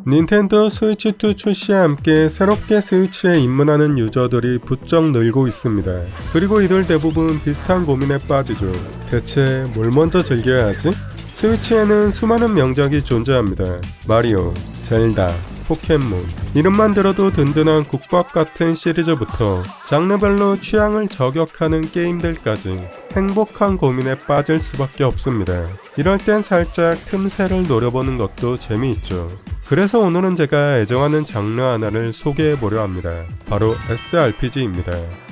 닌텐도 스위치2 출시와 함께 새롭게 스위치에 입문하는 유저들이 부쩍 늘고 있습니다. 그리고 이들 대부분 비슷한 고민에 빠지죠. 대체 뭘 먼저 즐겨야 하지? 스위치에는 수많은 명작이 존재합니다. 마리오, 젤다, 포켓몬, 이름만 들어도 든든한 국밥 같은 시리즈부터 장르별로 취향을 저격하는 게임들까지 행복한 고민에 빠질 수밖에 없습니다. 이럴 땐 살짝 틈새를 노려보는 것도 재미있죠. 그래서 오늘은 제가 애정하는 장르 하나를 소개해보려 합니다. 바로 SRPG입니다.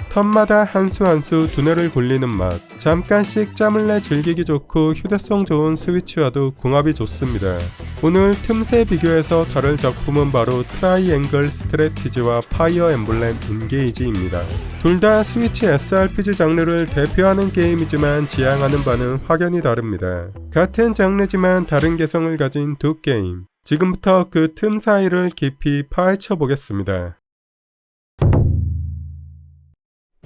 턴마다 한 수 한 수 두뇌를 굴리는 맛, 잠깐씩 짬을 내 즐기기 좋고 휴대성 좋은 스위치와도 궁합이 좋습니다. 오늘 틈새 비교해서 다룰 작품은 바로 트라이앵글 스트래티지와 파이어 엠블렘 인게이지입니다. 둘 다 스위치 SRPG 장르를 대표하는 게임이지만 지향하는 바는 확연히 다릅니다. 같은 장르지만 다른 개성을 가진 두 게임. 지금부터 그 틈 사이를 깊이 파헤쳐 보겠습니다.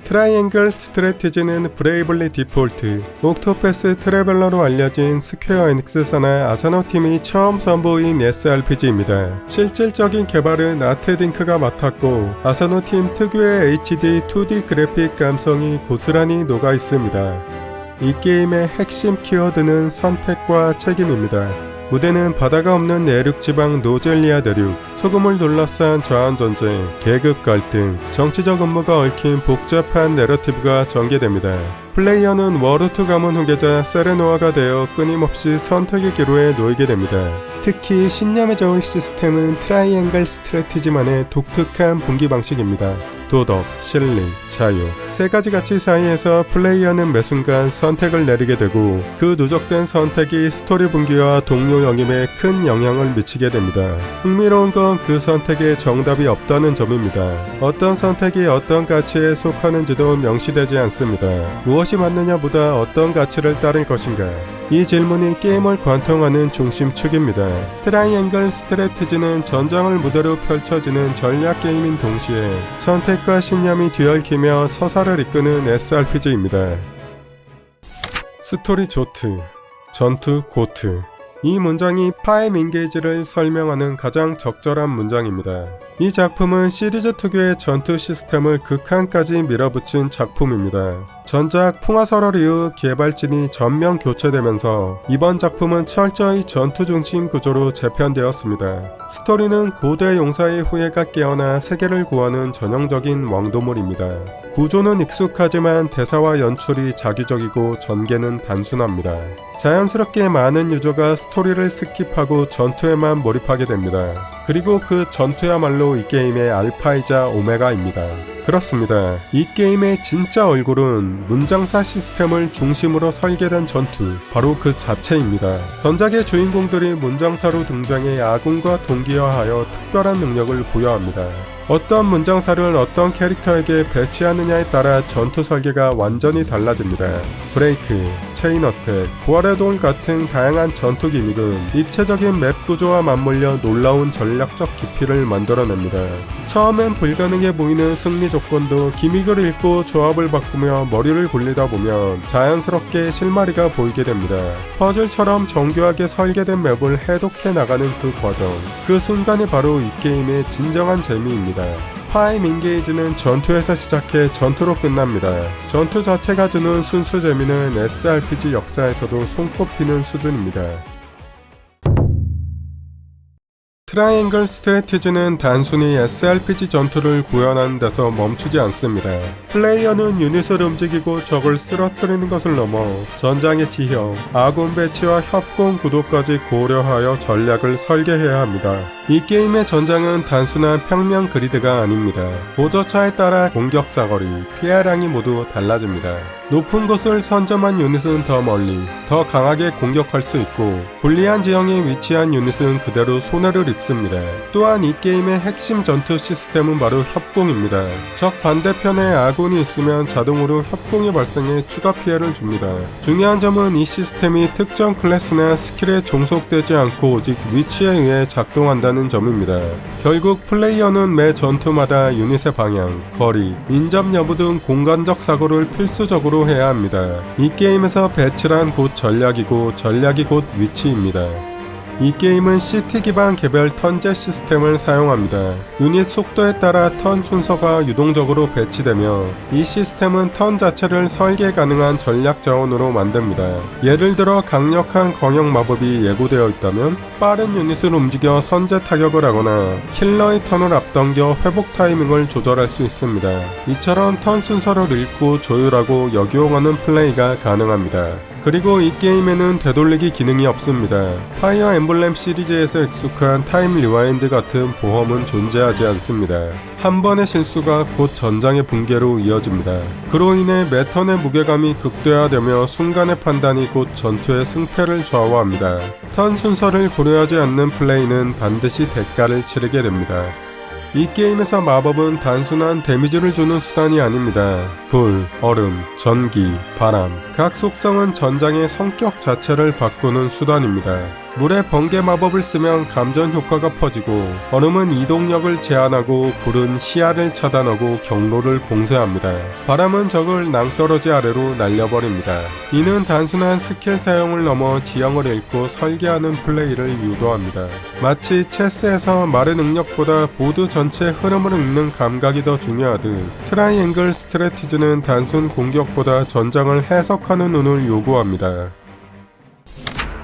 트라이앵글 스트래티지는 브레이블리 디폴트, 옥토패스 트래벨러로 알려진 스퀘어 에닉스 산하 아사노 팀이 처음 선보인 SRPG입니다. 실질적인 개발은 아트딩크가 맡았고 아사노 팀 특유의 HD 2D 그래픽 감성이 고스란히 녹아 있습니다. 이 게임의 핵심 키워드는 선택과 책임입니다. 무대는 바다가 없는 내륙지방 노젤리아 대륙, 소금을 둘러싼 저항전쟁, 계급 갈등, 정치적 음모가 얽힌 복잡한 내러티브가 전개됩니다. 플레이어는 워루트 가문 후계자 세레노아가 되어 끊임없이 선택의 기로에 놓이게 됩니다. 특히 신념의 저울 시스템은 트라이앵글 스트래티지만의 독특한 분기 방식입니다. 도덕, 실리, 자유 세 가지 가치 사이에서 플레이어는 매 순간 선택을 내리게 되고 그 누적된 선택이 스토리 분기와 동료 영입에 큰 영향을 미치게 됩니다. 흥미로운 건 그 선택에 정답이 없다는 점입니다. 어떤 선택이 어떤 가치에 속하는지도 명시되지 않습니다. 무엇이 맞느냐보다 어떤 가치를 따를 것인가? 이 질문이 게임을 관통하는 중심축입니다. 트라이앵글 스트래티지는 전장을 무대로 펼쳐지는 전략 게임인 동시에 선택과 신념이 뒤얽히며 서사를 이끄는 SRPG입니다. 스토리 조트, 전투 고트. 이 문장이 파임 인게이지를 설명하는 가장 적절한 문장입니다. 이 작품은 시리즈 특유의 전투 시스템을 극한까지 밀어붙인 작품입니다. 전작 풍화설월 이후 개발진이 전면 교체되면서 이번 작품은 철저히 전투 중심 구조로 재편되었습니다. 스토리는 고대 용사의 후예가 깨어나 세계를 구하는 전형적인 왕도물입니다. 구조는 익숙하지만 대사와 연출이 자기적이고 전개는 단순합니다. 자연스럽게 많은 유저가 스토리를 스킵하고 전투에만 몰입하게 됩니다. 그리고 그 전투야말로 이 게임의 알파이자 오메가입니다. 그렇습니다. 이 게임의 진짜 얼굴은 문장사 시스템을 중심으로 설계된 전투, 바로 그 자체입니다. 전작의 주인공들이 문장사로 등장해 아군과 동기화하여 특별한 능력을 부여합니다. 어떤 문장사를 어떤 캐릭터에게 배치하느냐에 따라 전투 설계가 완전히 달라집니다. 브레이크, 체인 어택, 부활의 돌 같은 다양한 전투 기믹은 입체적인 맵 구조와 맞물려 놀라운 전략적 깊이를 만들어냅니다. 처음엔 불가능해 보이는 승리 조건도 기믹을 읽고 조합을 바꾸며 머리를 굴리다 보면 자연스럽게 실마리가 보이게 됩니다. 퍼즐처럼 정교하게 설계된 맵을 해독해 나가는 그 과정, 그 순간이 바로 이 게임의 진정한 재미입니다. 파임 인게이지는 전투에서 시작해 전투로 끝납니다. 전투 자체가 주는 순수 재미는 SRPG 역사에서도 손꼽히는 수준입니다. 트라이앵글 스트래티지는 단순히 SRPG 전투를 구현하는 데서 멈추지 않습니다. 플레이어는 유닛을 움직이고 적을 쓰러뜨리는 것을 넘어 전장의 지형, 아군 배치와 협공 구도까지 고려하여 전략을 설계해야 합니다. 이 게임의 전장은 단순한 평면 그리드가 아닙니다. 보저차에 따라 공격 사거리, 피해량이 모두 달라집니다. 높은 곳을 선점한 유닛은 더 멀리, 더 강하게 공격할 수 있고 불리한 지형에 위치한 유닛은 그대로 손해를 입습니다. 또한 이 게임의 핵심 전투 시스템은 바로 협공입니다. 적 반대편에 아군이 있으면 자동으로 협공이 발생해 추가 피해를 줍니다. 중요한 점은 이 시스템이 특정 클래스나 스킬에 종속되지 않고 오직 위치에 의해 작동한다는 점입니다. 결국 플레이어는 매 전투마다 유닛의 방향, 거리, 인접 여부 등 공간적 사고를 필수적으로 해야 합니다. 이 게임에서 배치란 곧 전략이고 전략이 곧 위치입니다. 이 게임은 CT 기반 개별 턴제 시스템을 사용합니다. 유닛 속도에 따라 턴 순서가 유동적으로 배치되며 이 시스템은 턴 자체를 설계 가능한 전략 자원으로 만듭니다. 예를 들어 강력한 광역 마법이 예고되어 있다면 빠른 유닛을 움직여 선제 타격을 하거나 킬러의 턴을 앞당겨 회복 타이밍을 조절할 수 있습니다. 이처럼 턴 순서를 읽고 조율하고 역용하는 플레이가 가능합니다. 그리고 이 게임에는 되돌리기 기능이 없습니다. 파이어 엠블렘 시리즈에서 익숙한 타임 리와인드 같은 보험은 존재하지 않습니다. 한 번의 실수가 곧 전장의 붕괴로 이어집니다. 그로 인해 매 턴의 무게감이 극대화되며 순간의 판단이 곧 전투의 승패를 좌우합니다. 턴 순서를 고려하지 않는 플레이는 반드시 대가를 치르게 됩니다. 이 게임에서 마법은 단순한 데미지를 주는 수단이 아닙니다. 불, 얼음, 전기, 바람 각 속성은 전장의 성격 자체를 바꾸는 수단입니다. 물에 번개 마법을 쓰면 감전 효과가 퍼지고 얼음은 이동력을 제한하고 불은 시야를 차단하고 경로를 봉쇄합니다. 바람은 적을 낭떠러지 아래로 날려버립니다. 이는 단순한 스킬 사용을 넘어 지형을 읽고 설계하는 플레이를 유도합니다. 마치 체스에서 말의 능력보다 보드 전체 흐름을 읽는 감각이 더 중요하듯 트라이앵글 스트래티지는 단순 공격보다 전장을 해석하는 눈을 요구합니다.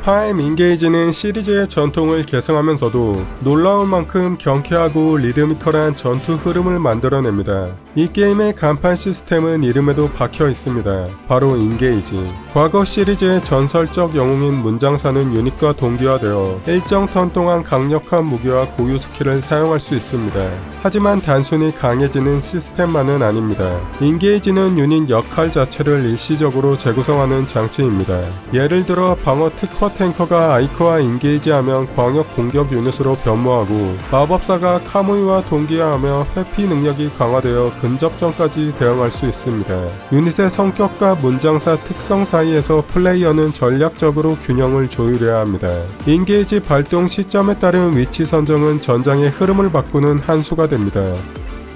파엠 인게이지는 시리즈의 전통을 계승하면서도 놀라운 만큼 경쾌하고 리드미컬한 전투 흐름을 만들어냅니다. 이 게임의 간판 시스템은 이름에도 박혀 있습니다. 바로 인게이지. 과거 시리즈의 전설적 영웅인 문장사는 유닛과 동기화되어 일정 턴 동안 강력한 무기와 고유 스킬을 사용할 수 있습니다. 하지만 단순히 강해지는 시스템만은 아닙니다. 인게이지는 유닛 역할 자체를 일시적으로 재구성하는 장치입니다. 예를 들어 방어 특화 탱커가 아이커와 인게이지하면 광역 공격 유닛으로 변모하고 마법사가 카무이와 동기화하며 회피 능력이 강화되어 근접전까지 대응할 수 있습니다. 유닛의 성격과 문장사 특성 사이에서 플레이어는 전략적으로 균형을 조율해야 합니다. 인게이지 발동 시점에 따른 위치 선정은 전장의 흐름을 바꾸는 한 수가 됩니다.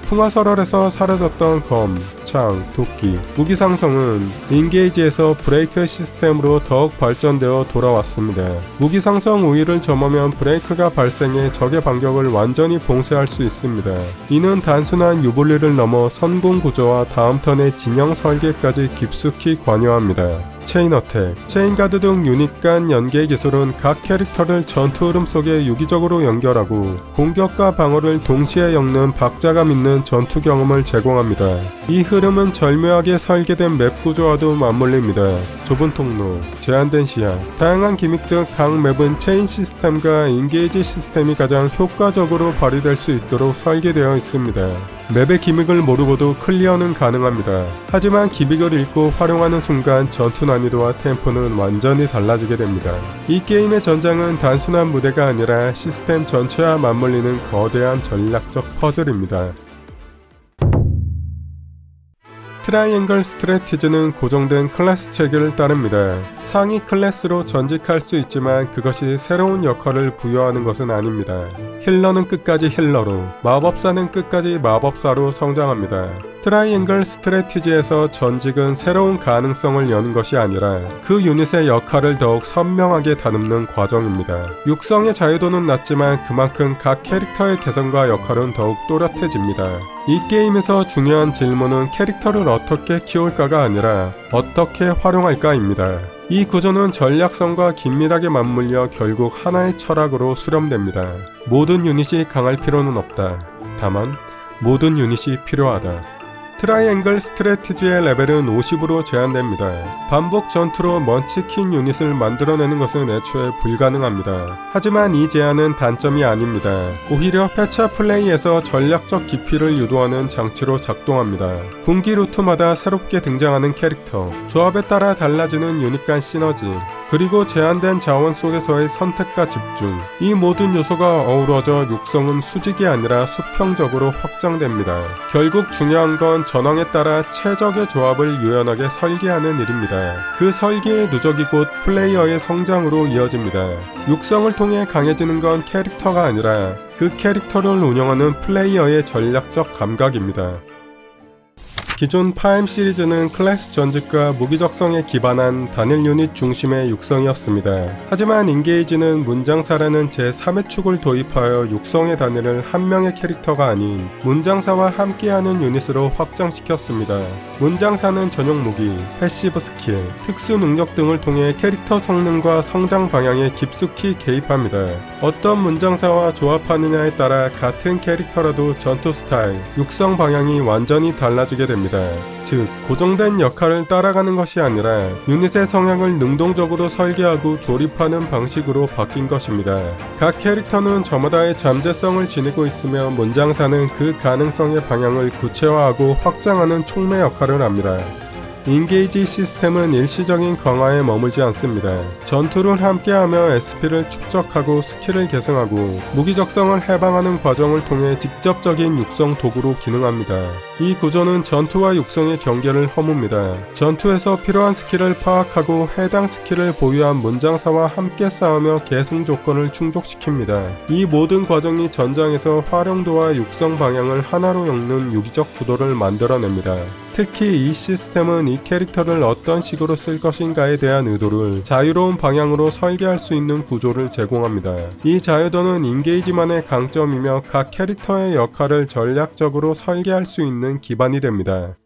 풍화설월에서 사라졌던 검, 창, 도끼, 무기 상성은 인게이지에서 브레이크 시스템으로 더욱 발전되어 돌아왔습니다. 무기 상성 우위를 점하면 브레이크가 발생해 적의 반격을 완전히 봉쇄할 수 있습니다. 이는 단순한 유불리를 넘어 선공 구조와 다음 턴의 진영 설계까지 깊숙이 관여합니다. 체인 어택, 체인 가드 등 유닛 간 연계 기술은 각 캐릭터를 전투 흐름 속에 유기적으로 연결하고 공격과 방어를 동시에 엮는 박자감 있는 전투 경험을 제공합니다. 이 흐름은 절묘하게 설계된 맵 구조와도 맞물립니다. 좁은 통로, 제한된 시야, 다양한 기믹 등 각 맵은 체인 시스템과 인게이지 시스템이 가장 효과적으로 발휘될 수 있도록 설계되어 있습니다. 맵의 기믹을 모르고도 클리어는 가능합니다. 하지만 기믹을 읽고 활용하는 순간 전투 난이도와 템포는 완전히 달라지게 됩니다. 이 게임의 전장은 단순한 무대가 아니라 시스템 전체와 맞물리는 거대한 전략적 퍼즐입니다. 트라이앵글 스트래티지는 고정된 클래스 체계를 따릅니다. 상위 클래스로 전직할 수 있지만 그것이 새로운 역할을 부여하는 것은 아닙니다. 힐러는 끝까지 힐러로, 마법사는 끝까지 마법사로 성장합니다. 트라이앵글 스트래티지에서 전직은 새로운 가능성을 여는 것이 아니라 그 유닛의 역할을 더욱 선명하게 다듬는 과정입니다. 육성의 자유도는 낮지만 그만큼 각 캐릭터의 개성과 역할은 더욱 또렷해집니다. 이 게임에서 중요한 질문은 캐릭터를 어떻게 키울까가 아니라 어떻게 활용할까입니다. 이 구조는 전략성과 긴밀하게 맞물려 결국 하나의 철학으로 수렴됩니다. 모든 유닛이 강할 필요는 없다. 다만 모든 유닛이 필요하다. 트라이앵글 스트래티지의 레벨은 50으로 제한됩니다. 반복 전투로 먼치킨 유닛을 만들어내는 것은 애초에 불가능합니다. 하지만 이 제한은 단점이 아닙니다. 오히려 패차 플레이에서 전략적 깊이를 유도하는 장치로 작동합니다. 분기 루트마다 새롭게 등장하는 캐릭터, 조합에 따라 달라지는 유닛 간 시너지, 그리고 제한된 자원 속에서의 선택과 집중, 이 모든 요소가 어우러져 육성은 수직이 아니라 수평적으로 확장됩니다. 결국 중요한 건 전황에 따라 최적의 조합을 유연하게 설계하는 일입니다. 그 설계의 누적이 곧 플레이어의 성장으로 이어집니다. 육성을 통해 강해지는 건 캐릭터가 아니라 그 캐릭터를 운영하는 플레이어의 전략적 감각입니다. 기존 파엠 시리즈는 클래스 전직과 무기적성에 기반한 단일 유닛 중심의 육성이었습니다. 하지만 인게이지는 문장사라는 제3의 축을 도입하여 육성의 단위를 한 명의 캐릭터가 아닌 문장사와 함께하는 유닛으로 확장시켰습니다. 문장사는 전용 무기, 패시브 스킬, 특수 능력 등을 통해 캐릭터 성능과 성장 방향에 깊숙이 개입합니다. 어떤 문장사와 조합하느냐에 따라 같은 캐릭터라도 전투 스타일, 육성 방향이 완전히 달라지게 됩니다. 즉, 고정된 역할을 따라가는 것이 아니라 유닛의 성향을 능동적으로 설계하고 조립하는 방식으로 바뀐 것입니다. 각 캐릭터는 저마다의 잠재성을 지니고 있으며 문장사는 그 가능성의 방향을 구체화하고 확장하는 촉매 역할을 합니다. 인게이지 시스템은 일시적인 강화에 머물지 않습니다. 전투를 함께하며 SP를 축적하고 스킬을 계승하고 무기적성을 해방하는 과정을 통해 직접적인 육성 도구로 기능합니다. 이 구조는 전투와 육성의 경계를 허뭅니다. 전투에서 필요한 스킬을 파악하고 해당 스킬을 보유한 문장사와 함께 싸우며 계승 조건을 충족시킵니다. 이 모든 과정이 전장에서 활용도와 육성 방향을 하나로 엮는 유기적 구도를 만들어냅니다. 특히 이 시스템은 이 캐릭터를 어떤 식으로 쓸 것인가에 대한 의도를 자유로운 방향으로 설계할 수 있는 구조를 제공합니다. 이 자유도는 인게이지만의 강점이며 각 캐릭터의 역할을 전략적으로 설계할 수 있는 기반이 됩니다.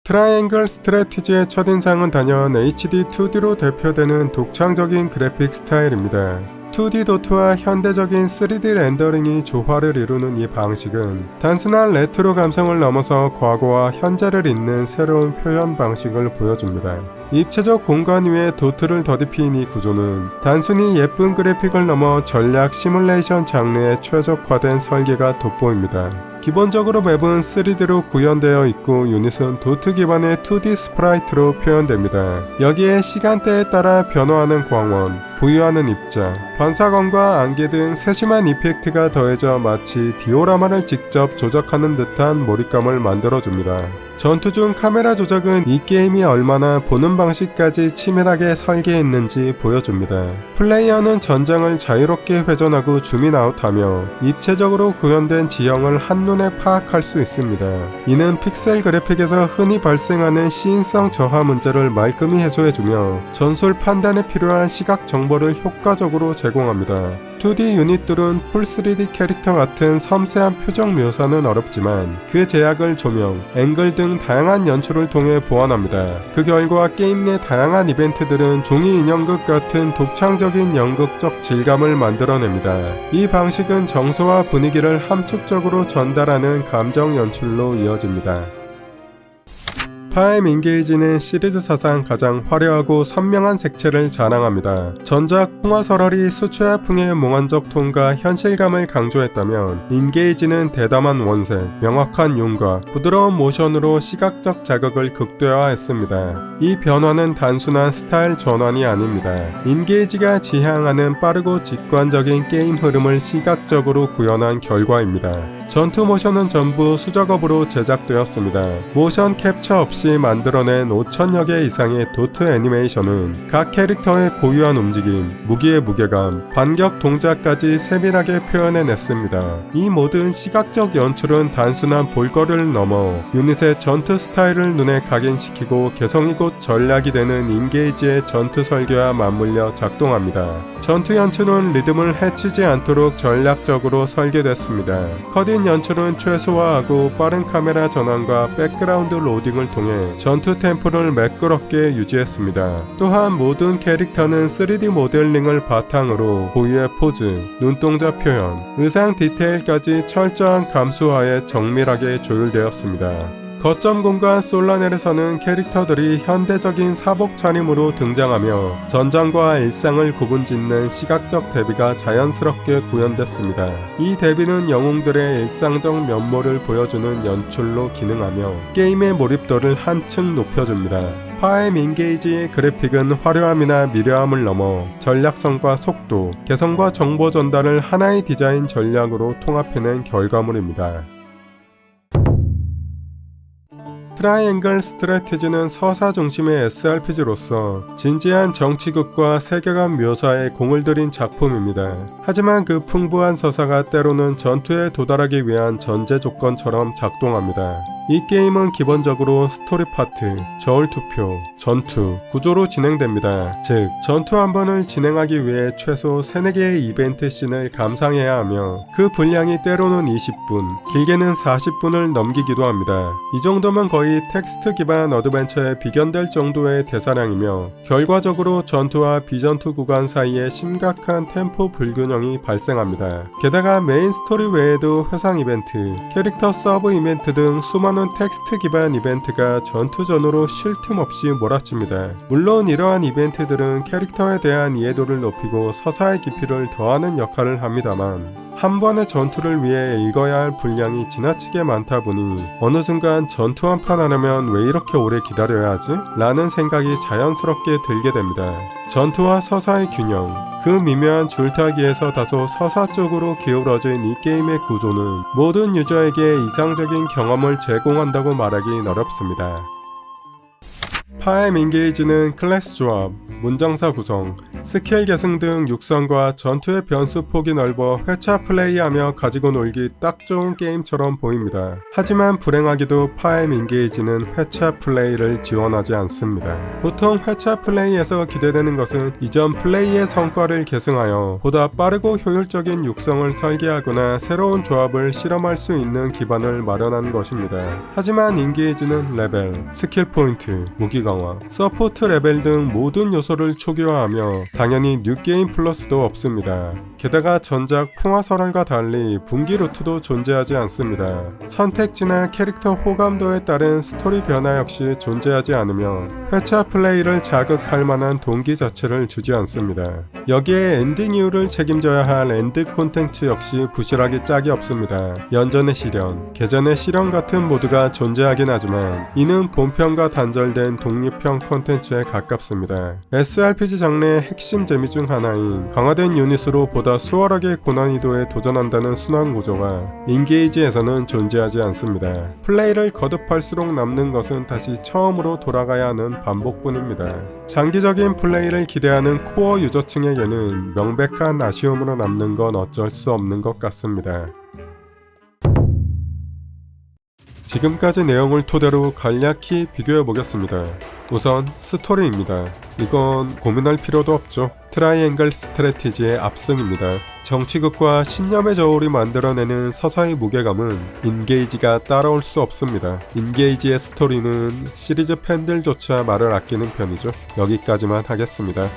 트라이앵글 스트래티지의 첫인상은 단연 HD 2D로 대표되는 독창적인 그래픽 스타일입니다. 2D 도트와 현대적인 3D 렌더링이 조화를 이루는 이 방식은 단순한 레트로 감성을 넘어서 과거와 현재를 잇는 새로운 표현 방식을 보여줍니다. 입체적 공간 위에 도트를 더듬힌 이 구조는 단순히 예쁜 그래픽을 넘어 전략 시뮬레이션 장르에 최적화된 설계가 돋보입니다. 기본적으로 맵은 3D로 구현되어 있고 유닛은 도트 기반의 2D 스프라이트로 표현됩니다. 여기에 시간대에 따라 변화하는 광원, 부유하는 입자, 반사광과 안개 등 세심한 이펙트가 더해져 마치 디오라마를 직접 조작하는 듯한 몰입감을 만들어줍니다. 전투 중 카메라 조작은 이 게임이 얼마나 보는 방식까지 치밀하게 설계했는지 보여줍니다. 플레이어는 전장을 자유롭게 회전하고 줌인아웃하며 입체적으로 구현된 지형을 한눈에 파악할 수 있습니다. 이는 픽셀 그래픽에서 흔히 발생하는 시인성 저하 문제를 말끔히 해소해주며 전술 판단에 필요한 시각 정보를 효과적으로 제공합니다. 2D 유닛들은 풀 3D 캐릭터 같은 섬세한 표정 묘사는 어렵지만 그 제약을 조명, 앵글 등 다양한 연출을 통해 보완합니다. 그 결과 게임 내 다양한 이벤트들은 종이 인형극 같은 독창적인 연극적 질감을 만들어냅니다. 이 방식은 정서와 분위기를 함축적으로 전달하는 감정 연출로 이어집니다. 파엠 인게이지는 시리즈 사상 가장 화려하고 선명한 색채를 자랑합니다. 전작 풍화설월이 수초야풍의 몽환적 톤과 현실감을 강조했다면 인게이지는 대담한 원색, 명확한 윤곽, 부드러운 모션으로 시각적 자극을 극대화했습니다. 이 변화는 단순한 스타일 전환이 아닙니다. 인게이지가 지향하는 빠르고 직관적인 게임 흐름을 시각적으로 구현한 결과입니다. 전투 모션은 전부 수작업으로 제작되었습니다. 모션 캡처 없이 만들어낸 5,000여 개 이상의 도트 애니메이션은 각 캐릭터의 고유한 움직임, 무기의 무게감, 반격 동작까지 세밀하게 표현해냈습니다. 이 모든 시각적 연출은 단순한 볼거리를 넘어 유닛의 전투 스타일을 눈에 각인시키고 개성이 곧 전략이 되는 인게이지의 전투 설계와 맞물려 작동합니다. 전투 연출은 리듬을 해치지 않도록 전략적으로 설계됐습니다. 컷인 연출은 최소화하고 빠른 카메라 전환과 백그라운드 로딩을 통해 전투 템포를 매끄럽게 유지했습니다. 또한 모든 캐릭터는 3D 모델링을 바탕으로 고유의 포즈, 눈동자 표현, 의상 디테일까지 철저한 감수하에 정밀하게 조율되었습니다. 거점 공간 솔라넬에서는 캐릭터들이 현대적인 사복 차림으로 등장하며 전장과 일상을 구분짓는 시각적 대비가 자연스럽게 구현됐습니다. 이 대비는 영웅들의 일상적 면모를 보여주는 연출로 기능하며 게임의 몰입도를 한층 높여줍니다. 파엠 인게이지의 그래픽은 화려함이나 미려함을 넘어 전략성과 속도, 개성과 정보 전달을 하나의 디자인 전략으로 통합해낸 결과물입니다. 트라이앵글 스트래티지는 서사 중심의 SRPG로서 진지한 정치극과 세계관 묘사에 공을 들인 작품입니다. 하지만 그 풍부한 서사가 때로는 전투에 도달하기 위한 전제 조건처럼 작동합니다. 이 게임은 기본적으로 스토리 파트, 저울 투표, 전투, 구조로 진행됩니다. 즉, 전투 한 번을 진행하기 위해 최소 3-4개의 이벤트 씬을 감상해야 하며 그 분량이 때로는 20분, 길게는 40분을 넘기기도 합니다. 이 정도면 거의 텍스트 기반 어드벤처에 비견될 정도의 대사량이며 결과적으로 전투와 비전투 구간 사이에 심각한 템포 불균형이 발생합니다. 게다가 메인 스토리 외에도 회상 이벤트, 캐릭터 서브 이벤트 등 수많은 텍스트 기반 이벤트가 전투 전후로 쉴 틈 없이 몰아칩니다. 물론 이러한 이벤트들은 캐릭터에 대한 이해도를 높이고 서사의 깊이를 더하는 역할을 합니다만 한 번의 전투를 위해 읽어야 할 분량이 지나치게 많다 보니 어느 순간 전투 한 판 하려면 왜 이렇게 오래 기다려야 하지? 라는 생각이 자연스럽게 들게 됩니다. 전투와 서사의 균형, 그 미묘한 줄타기에서 다소 서사 쪽으로 기울어진 이 게임의 구조는 모든 유저에게 이상적인 경험을 제공한다고 말하기 어렵습니다. 파엠 인게이지는 클래스 조합, 문장사 구성, 스킬 계승 등 육성과 전투의 변수 폭이 넓어 회차 플레이하며 가지고 놀기 딱 좋은 게임처럼 보입니다. 하지만 불행하게도 파엠 인게이지는 회차 플레이를 지원하지 않습니다. 보통 회차 플레이에서 기대되는 것은 이전 플레이의 성과를 계승하여 보다 빠르고 효율적인 육성을 설계하거나 새로운 조합을 실험할 수 있는 기반을 마련하는 것입니다. 하지만 인게이지는 레벨, 스킬 포인트, 무기 강화, 서포트 레벨 등 모든 요소를 초기화하며 당연히 뉴게임 플러스도 없습니다. 게다가 전작 풍화설환과 달리 분기 루트도 존재하지 않습니다. 선택지나 캐릭터 호감도에 따른 스토리 변화 역시 존재하지 않으며 회차 플레이를 자극할 만한 동기 자체를 주지 않습니다. 여기에 엔딩 이후를 책임져야 할 엔드 콘텐츠 역시 부실하기 짝이 없습니다. 연전의 시련, 개전의 시련 같은 모드가 존재하긴 하지만 이는 본편과 단절된 독립형 콘텐츠에 가깝습니다. SRPG 장르의 핵심 재미 중 하나인 강화된 유닛으로 보다 수월하게 고난이도에 도전한다는 순환 구조가 인게이지에서는 존재하지 않습니다. 플레이를 거듭할수록 남는 것은 다시 처음으로 돌아가야 하는 반복뿐입니다. 장기적인 플레이를 기대하는 코어 유저층에게는 명백한 아쉬움으로 남는 건 어쩔 수 없는 것 같습니다. 지금까지 내용을 토대로 간략히 비교해보겠습니다. 우선 스토리입니다. 이건 고민할 필요도 없죠. 트라이앵글 스트래티지의 압승입니다. 정치극과 신념의 저울이 만들어내는 서사의 무게감은 인게이지가 따라올 수 없습니다. 인게이지의 스토리는 시리즈 팬들조차 말을 아끼는 편이죠. 여기까지만 하겠습니다.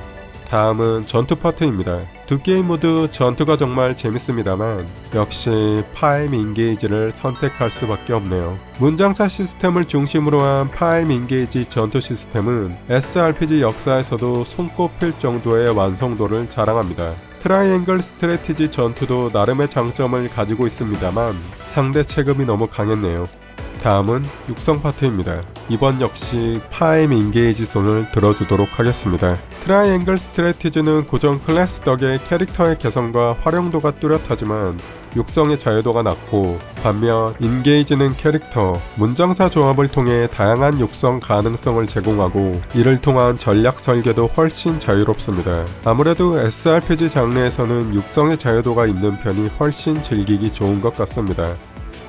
다음은 전투 파트입니다. 두 게임 모두 전투가 정말 재밌습니다만 역시 파엠 인게이지를 선택할 수밖에 없네요. 문장사 시스템을 중심으로 한 파엠 인게이지 전투 시스템은 SRPG 역사에서도 손꼽힐 정도의 완성도를 자랑합니다. 트라이앵글 스트래티지 전투도 나름의 장점을 가지고 있습니다만 상대 체급이 너무 강했네요. 다음은 육성 파트입니다. 이번 역시 파엠 인게이지 손을 들어주도록 하겠습니다. 트라이앵글 스트래티지는 고정 클래스 덕에 캐릭터의 개성과 활용도가 뚜렷하지만 육성의 자유도가 낮고 반면 인게이지는 캐릭터, 문장사 조합을 통해 다양한 육성 가능성을 제공하고 이를 통한 전략 설계도 훨씬 자유롭습니다. 아무래도 SRPG 장르에서는 육성의 자유도가 있는 편이 훨씬 즐기기 좋은 것 같습니다.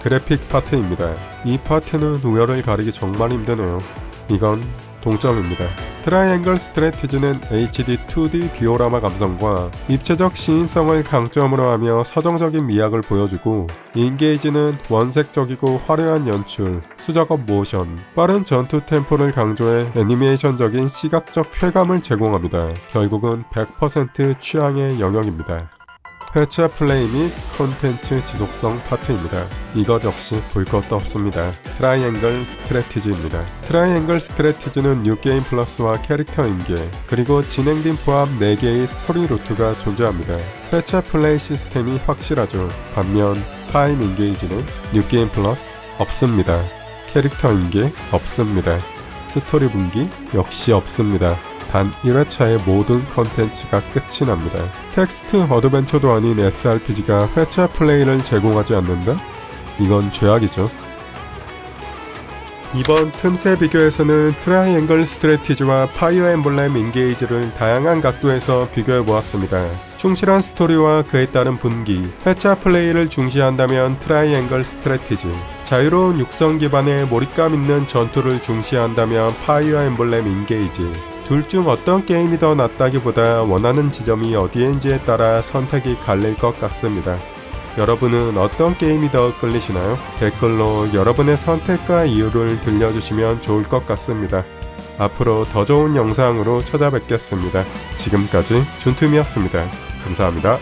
그래픽 파트입니다. 이 파트는 우열을 가리기 정말 힘드네요. 이건 동점입니다. 트라이앵글 스트래티지는 HD 2D 디오라마 감성과 입체적 시인성을 강점으로 하며 서정적인 미학을 보여주고 인게이지는 원색적이고 화려한 연출, 수작업 모션, 빠른 전투 템포를 강조해 애니메이션적인 시각적 쾌감을 제공합니다. 결국은 100% 취향의 영역입니다. 회차 플레이 및 콘텐츠 지속성 파트입니다. 이것 역시 볼 것도 없습니다. 트라이앵글 스트래티지입니다. 트라이앵글 스트래티지는 뉴게임 플러스와 캐릭터 인계, 그리고 진행팀 포함 4개의 스토리 루트가 존재합니다. 회차 플레이 시스템이 확실하죠. 반면 파임 인게이지는 뉴게임 플러스 없습니다. 캐릭터 인계 없습니다. 스토리 분기 역시 없습니다. 단 1회차의 모든 컨텐츠가 끝이 납니다. 텍스트 어드벤처도 아닌 SRPG가 회차 플레이를 제공하지 않는다? 이건 죄악이죠. 이번 틈새 비교에서는 트라이앵글 스트래티지와 파이어 엠블렘 인게이지를 다양한 각도에서 비교해 보았습니다. 충실한 스토리와 그에 따른 분기, 회차 플레이를 중시한다면 트라이앵글 스트래티지, 자유로운 육성 기반의 몰입감 있는 전투를 중시한다면 파이어 엠블렘 인게이지, 둘 중 어떤 게임이 더 낫다기보다 원하는 지점이 어디인지에 따라 선택이 갈릴 것 같습니다. 여러분은 어떤 게임이 더 끌리시나요? 댓글로 여러분의 선택과 이유를 들려주시면 좋을 것 같습니다. 앞으로 더 좋은 영상으로 찾아뵙겠습니다. 지금까지 준툼이었습니다. 감사합니다.